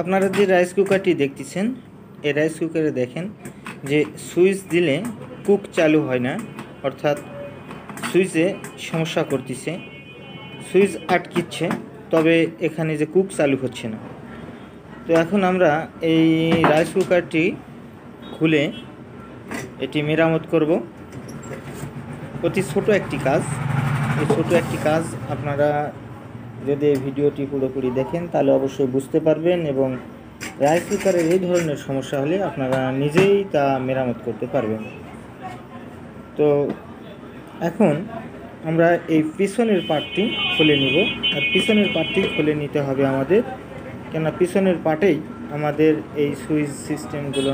আপনারা যে রাইস কুকারটি দেখতেছেন, এই রাইস কুকারে দেখেন যে সুইচ দিলে কুক চালু হয় না, অর্থাৎ সুইচে সমস্যা করতেছে, সুইচ আটকিচ্ছে, তবে এখানে যে কুক চালু হচ্ছে না। তো এখন আমরা এই রাইস কুকারটি খুলে এটি মেরামত করব। অতি ছোট একটি কাজ। এই ছোট একটি কাজ আপনারা যদি এই ভিডিওটি পুরোপুরি দেখেন তাহলে অবশ্যই বুঝতে পারবেন, এবং রাইস কুকারের এই ধরনের সমস্যা হলে আপনারা নিজেই তা মেরামত করতে পারবেন। তো এখন আমরা এই পিছনের পার্টটি খুলে নিব। আর পিছনের পার্টটি খুলে নিতে হবে আমাদের, কেননা পিছনের পার্টেই আমাদের এই সুইচ সিস্টেমগুলো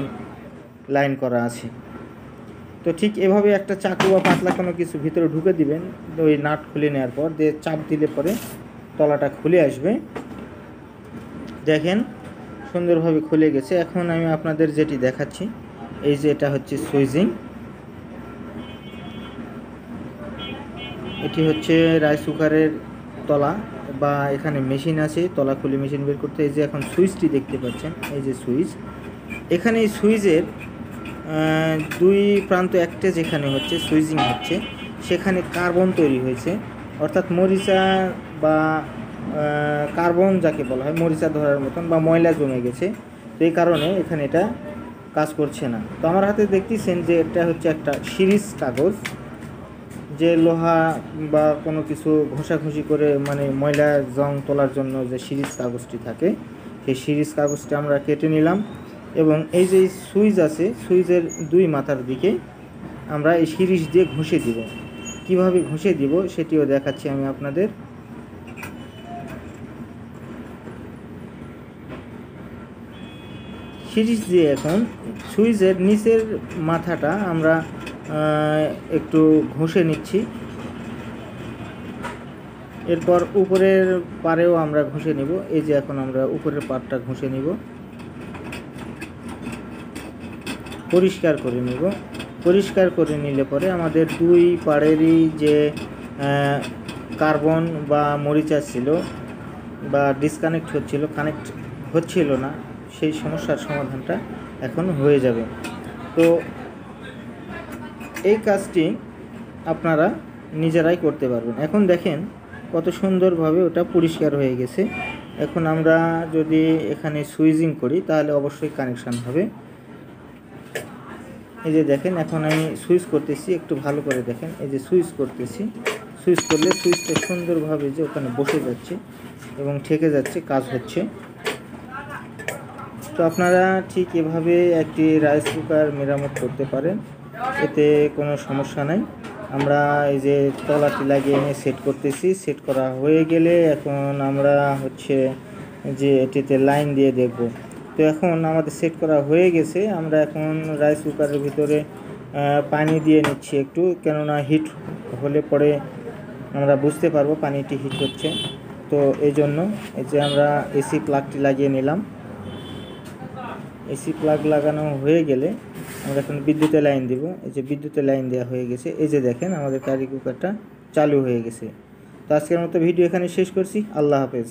লাইন করা আছে। তো ঠিক এভাবে একটা চাকু বা পাতলা কোনো কিছু ভিতরে ঢুকে দিবেন। ওই নাট খুলে নেওয়ার পর দিয়ে চাপ দিলে পরে তলাটা খুলে আসবে। দেখেন সুন্দরভাবে খুলে গেছে। এখন আমি আপনাদের যেটি দেখাচ্ছি, এই যে এটা হচ্ছে সুইচিং, এটি হচ্ছে রাইস কুকারের তলা, বা এখানে মেশিন আছে তলা খুলে মেশিন বের করতে। এই যে এখন সুইচটি দেখতে পাচ্ছেন, এই যে সুইচ, এখানে এই সুইচের দুই প্রান্ত একটা যেখানে হচ্ছে সুইচিং হচ্ছে সেখানে কার্বন তৈরি হয়েছে, অর্থাৎ মরিচা বা কার্বন যাকে বলা হয়, মরিচা ধরার মতন বা ময়লা জমে গেছে। তো এই কারণে এখানে এটা কাজ করছে না। তো আমার হাতে দেখতেছেন যে এটা হচ্ছে একটা সিরিজ কাগজ, যে লোহা বা কোনো কিছু ঘষাঘষি করে মানে ময়লা জং তোলার জন্য যে সিরিজ কাগজটি থাকে, সেই সিরিজ কাগজটি আমরা কেটে নিলাম, এবং এই যে সুইচ আছে সুইচের দুই মাথার দিকে আমরা এই সিরিজ দিয়ে ঘষে দিব। কিভাবে ঘষে দিব সেটিও দেখাচ্ছি আমি আপনাদের। সিরিজ দিয়ে এখন সুইচের নিচের মাথাটা আমরা একটু ঘষে নিচ্ছি, এরপর উপরের পারেও আমরা ঘষে নিব। এই যে এখন আমরা উপরের পাটটা ঘষে নিব, পরিষ্কার করে নিব। পরিষ্কার করে নিলে পরে আমাদের দুই পাড়েরই যে কার্বন বা মরিচা ছিল বা ডিসকানেক্ট হচ্ছিল, কানেক্ট হচ্ছিল না, সেই সমস্যার সমাধানটা এখন হয়ে যাবে। তো এই কাজটি আপনারা নিজেরাই করতে পারবেন। এখন দেখেন কত সুন্দরভাবে ওটা পরিষ্কার হয়ে গেছে। এখন আমরা যদি এখানে সুইচিং করি তাহলে অবশ্যই কানেকশান হবে। এই যে দেখেন এখন আমি সুইচ করতেছি, একটু ভালো করে দেখেন। এই যে সুইচ করতেছি, সুইচ করলে সুইচটা সুন্দরভাবে যে ওখানে বসে যাচ্ছে এবং ঠেকে যাচ্ছে, কাজ হচ্ছে। তো আপনারা ঠিক এভাবে একটি রাইস কুকার মেরামত করতে পারেন, এতে কোনো সমস্যা নাই। আমরা এই যে তলাটি লাগিয়ে এনে সেট করতেছি, সেট করা হয়ে গেলে এখন আমরা হচ্ছে যে এটিতে লাইন দিয়ে দেখব। তো এখন আমাদের সেট করা হয়ে গেছে। আমরা এখন রাইস কুকারের ভিতরে পানি দিয়ে নিচ্ছি একটু, কেননা হিট হলে পরে আমরা বুঝতে পারবো পানিটি হিট হচ্ছে। তো এই জন্য এই যে আমরা এসি প্লাগটি লাগিয়ে নিলাম। এসি প্লাগ লাগানো হয়ে গেলে আমরা এখন বিদ্যুতের লাইন দিব। এই যে বিদ্যুতের লাইন দেওয়া হয়ে গেছে। এই যে দেখেন আমাদের কারি কুকারটা চালু হয়ে গেছে। তো আজকের মতো ভিডিও এখানে শেষ করছি। আল্লাহ হাফেজ।